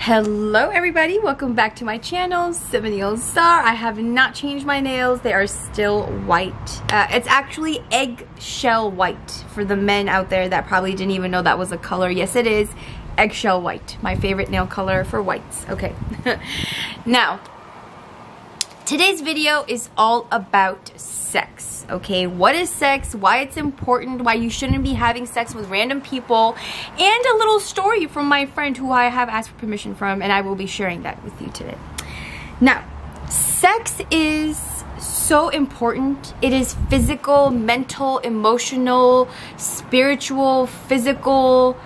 Hello everybody, welcome back to my channel, Simoneel Czar. I have not changed my nails, they are still white. It's actually eggshell white for the men out there that probably didn't even know that was a color. Yes it is, eggshell white, my favorite nail color for whites. Okay, now today's video is all about sex, okay? What is sex, why it's important, why you shouldn't be having sex with random people, and a little story from my friend who I have asked for permission from, and I will be sharing that with you today. Now, sex is so important. It is physical, mental, emotional, spiritual, physical,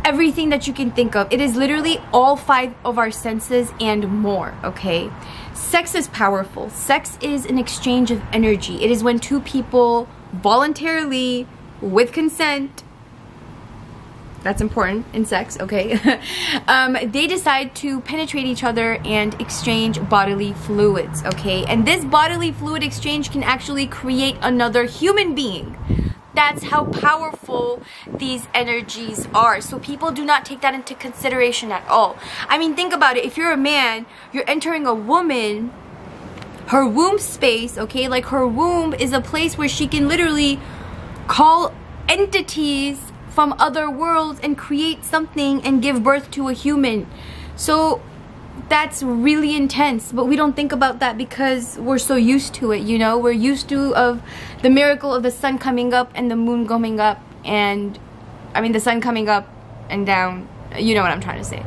everything that you can think of. It is literally all 5 of our senses and more, okay? Sex is powerful. Sex is an exchange of energy. It is when two people voluntarily, with consent, that's important in sex, okay? They decide to penetrate each other and exchange bodily fluids, okay? And this bodily fluid exchange can actually create another human being. That's how powerful these energies are. So people do not take that into consideration at all. I mean, think about it. If you're a man, you're entering a woman, her womb space, okay? Like her womb is a place where she can literally call entities from other worlds and create something and give birth to a human. So that's really intense, but we don't think about that because we're so used to it, you know? We're used to of the miracle of the sun coming up and the moon going up, and I mean the sun coming up and down, you know what I'm trying to say.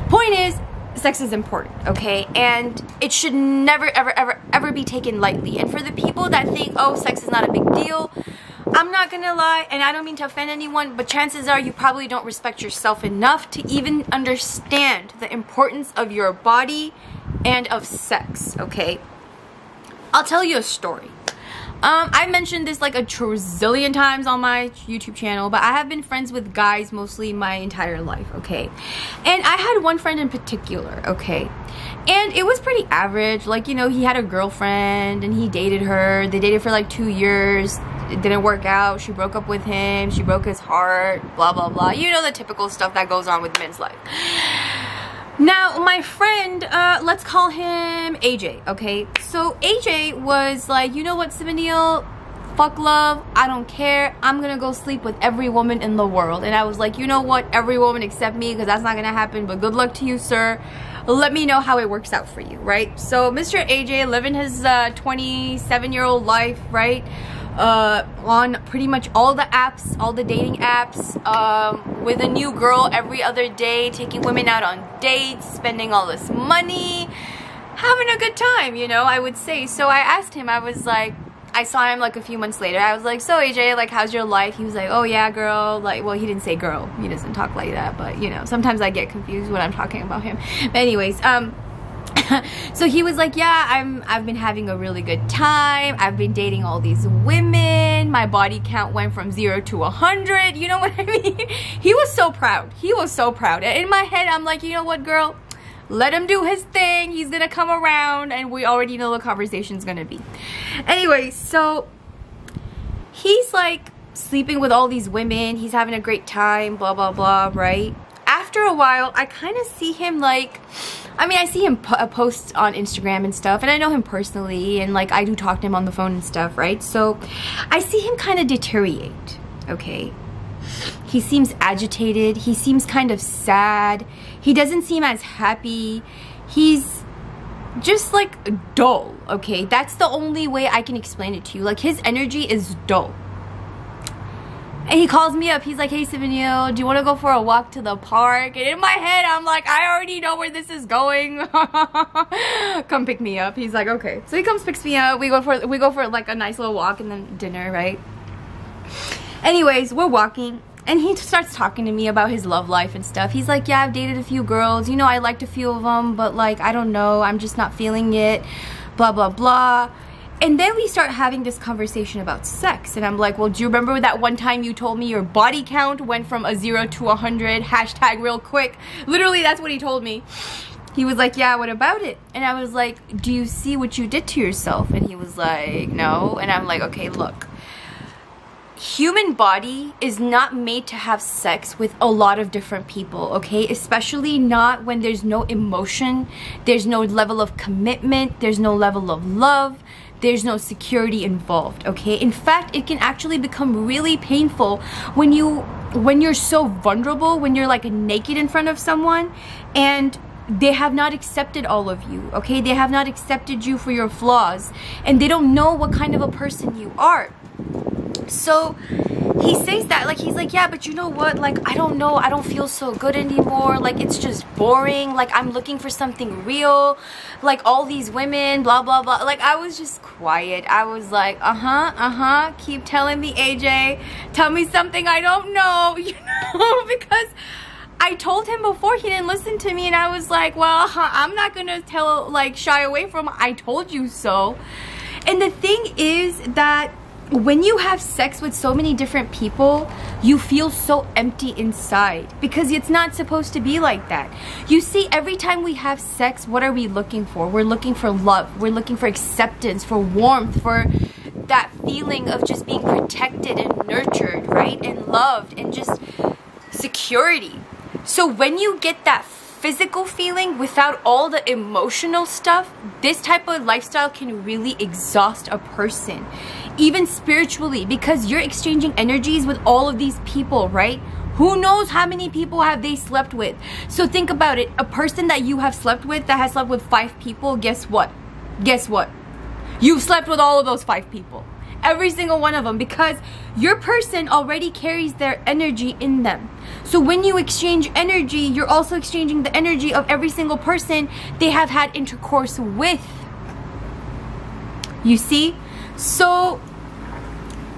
Point is, sex is important, okay? And it should never ever be taken lightly. And for the people that think, oh, sex is not a big deal, I'm not gonna lie, and I don't mean to offend anyone, but chances are you probably don't respect yourself enough to even understand the importance of your body and of sex, okay? I'll tell you a story. I mentioned this like a trillion times on my YouTube channel, but I have been friends with guys mostly my entire life, okay? And I had one friend in particular, okay? And it was pretty average. Like, you know, he had a girlfriend and he dated her. They dated for like 2 years. It didn't work out. She broke up with him. She broke his heart, blah, blah, blah. You know the typical stuff that goes on with men's life. Now, my friend, let's call him AJ, okay? So AJ was like, you know what, Simoneel, fuck love, I don't care. I'm gonna go sleep with every woman in the world. And I was like, you know what, every woman except me, because that's not gonna happen, but good luck to you, sir. Let me know how it works out for you, right? So Mr. AJ living his 27-year-old life, right? On pretty much all the apps, all the dating apps, with a new girl every other day, taking women out on dates, spending all this money, having a good time, you know, I would say. So I asked him, I was like, I saw him like a few months later. I was like, so AJ, like, how's your life? He was like, oh yeah, girl. Like, well, he didn't say girl. He doesn't talk like that, but you know, sometimes I get confused when I'm talking about him. But anyways, so he was like, yeah, I've been having a really good time. I've been dating all these women. My body count went from 0 to 100. You know what I mean? He was so proud. He was so proud. And in my head, I'm like, you know what, girl? Let him do his thing. He's gonna come around, and we already know the conversation's gonna be. Anyway, so he's like sleeping with all these women. He's having a great time, blah, blah, blah, right? After a while, I kind of see him like, I mean, I see him post on Instagram and stuff, and I know him personally, and like I do talk to him on the phone and stuff, right? So I see him kind of deteriorate, okay? He seems agitated. He seems kind of sad. He doesn't seem as happy. He's just like dull, okay? That's the only way I can explain it to you. Like, his energy is dull. And he calls me up. He's like, hey, Simoneel, do you want to go for a walk to the park? And in my head, I'm like, I already know where this is going. Come pick me up. He's like, okay. So he comes, picks me up. We go for like a nice little walk and then dinner, right? Anyways, we're walking. And he starts talking to me about his love life and stuff. He's like, yeah, I've dated a few girls. You know, I liked a few of them. But like, I don't know. I'm just not feeling it. Blah, blah, blah. And then we start having this conversation about sex. And I'm like, well, do you remember that one time you told me your body count went from a 0 to 100? Hashtag real quick. Literally, that's what he told me. He was like, yeah, what about it? And I was like, do you see what you did to yourself? And he was like, no. And I'm like, okay, look. human body is not made to have sex with a lot of different people, okay? Especially not when there's no emotion, there's no level of commitment, there's no level of love, there's no security involved, okay? In fact, it can actually become really painful when you're so vulnerable, when you're like naked in front of someone and they have not accepted all of you, okay? They have not accepted you for your flaws and they don't know what kind of a person you are. So he says that, like, he's like, yeah, but you know what, like, I don't know, I don't feel so good anymore, like, it's just boring, like, I'm looking for something real, like, all these women, blah, blah, blah. Like, I was just quiet. I was like, keep telling me, AJ, tell me something I don't know, you know, because I told him before, he didn't listen to me, and I was like, well, I'm not gonna shy away from, I told you so. And the thing is that when you have sex with so many different people, you feel so empty inside because it's not supposed to be like that. You see, every time we have sex, what are we looking for? We're looking for love. We're looking for acceptance, for warmth, for that feeling of just being protected and nurtured, right? And loved and just security. So when you get that physical feeling without all the emotional stuff, this type of lifestyle can really exhaust a person, even spiritually, because you're exchanging energies with all of these people, right? Who knows how many people have they slept with? So think about it. A person that you have slept with, that has slept with 5 people, guess what? Guess what? You've slept with all of those 5 people. Every single one of them, because your person already carries their energy in them. So when you exchange energy, you're also exchanging the energy of every single person they have had intercourse with. You see? So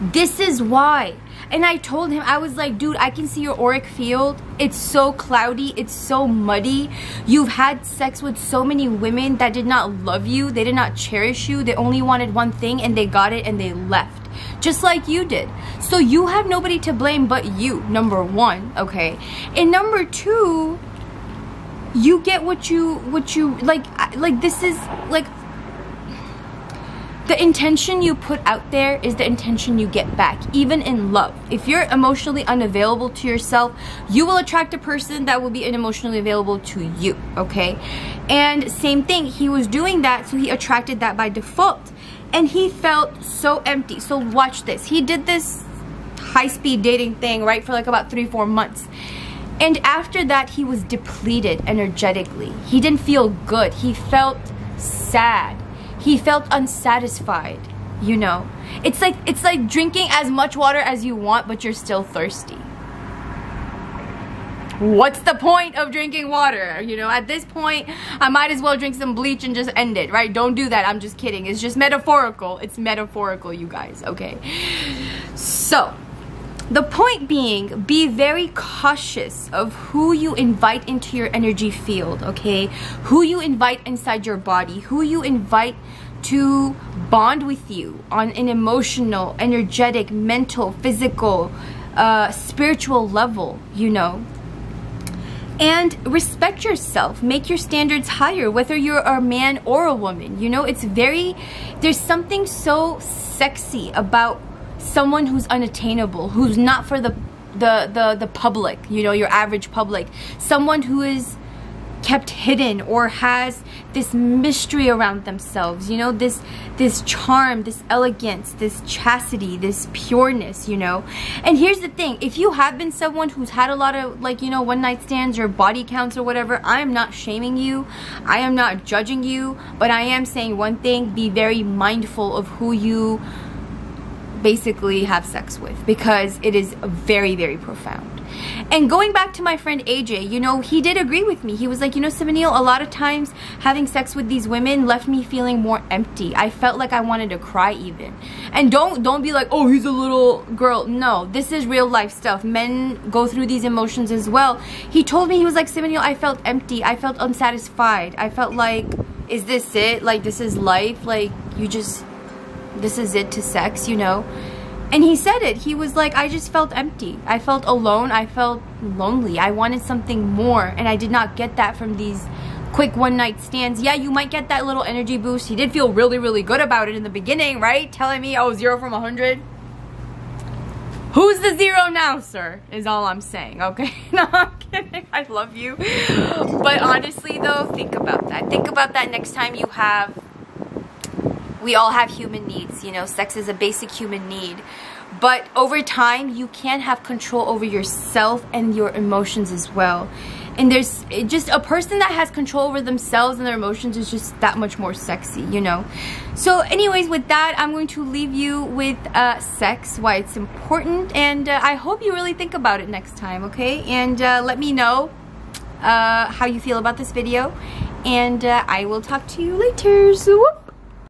this is why. And I told him, I was like, dude, I can see your auric field. It's so cloudy. It's so muddy. You've had sex with so many women that did not love you. They did not cherish you. They only wanted one thing and they got it and they left. Just like you did. So you have nobody to blame but you, number 1, okay? And number 2, you get what you like this is like, the intention you put out there is the intention you get back, even in love. If you're emotionally unavailable to yourself, you will attract a person that will be emotionally available to you, okay? And same thing, he was doing that, so he attracted that by default. And he felt so empty. So watch this. He did this high-speed dating thing, right, for like about 3-4 months. And after that, he was depleted energetically. He didn't feel good. He felt sad. He felt unsatisfied, you know. It's like drinking as much water as you want, but you're still thirsty. What's the point of drinking water? You know, at this point, I might as well drink some bleach and just end it, right? Don't do that. I'm just kidding. It's just metaphorical. It's metaphorical, you guys, okay? So, the point being, be very cautious of who you invite into your energy field, okay? Who you invite inside your body, who you invite to bond with you on an emotional, energetic, mental, physical, spiritual level, you know? And respect yourself. Make your standards higher, whether you're a man or a woman. You know, there's something so sexy about someone who's unattainable, who's not for the public, you know, your average public. Someone who is kept hidden or has this mystery around themselves, you know, this charm, this elegance, this chastity, this pureness, you know. And here's the thing, if you have been someone who's had a lot of, like, you know, one night stands or body counts or whatever, I am not shaming you, I am not judging you, but I am saying one thing: be very mindful of who you basically have sex with, because it is very, very profound. And going back to my friend AJ, you know, he did agree with me. He was like, you know, Simoneel, a lot of times having sex with these women left me feeling more empty. I felt like I wanted to cry even. And don't be like, oh, he's a little girl. No, this is real life stuff. Men go through these emotions as well. He told me, he was like, Simoneel, I felt empty. I felt unsatisfied. I felt like, is this it? Like, this is life? Like, this is it to sex, you know? And he said it. He was like, I just felt empty. I felt alone. I felt lonely. I wanted something more, and I did not get that from these quick one-night stands. Yeah, you might get that little energy boost. He did feel really, really good about it in the beginning, right? Telling me, oh, 0 from 100. Who's the zero now, sir? Is all I'm saying, okay? No, I'm kidding. I love you. But honestly, though, think about that. Think about that next time you have... We all have human needs, you know. Sex is a basic human need. But over time, you can have control over yourself and your emotions as well. And there's just a person that has control over themselves and their emotions is just that much more sexy, you know. So anyways, with that, I'm going to leave you with sex, why it's important. And I hope you really think about it next time, okay? And let me know how you feel about this video. And I will talk to you later. So, whoop.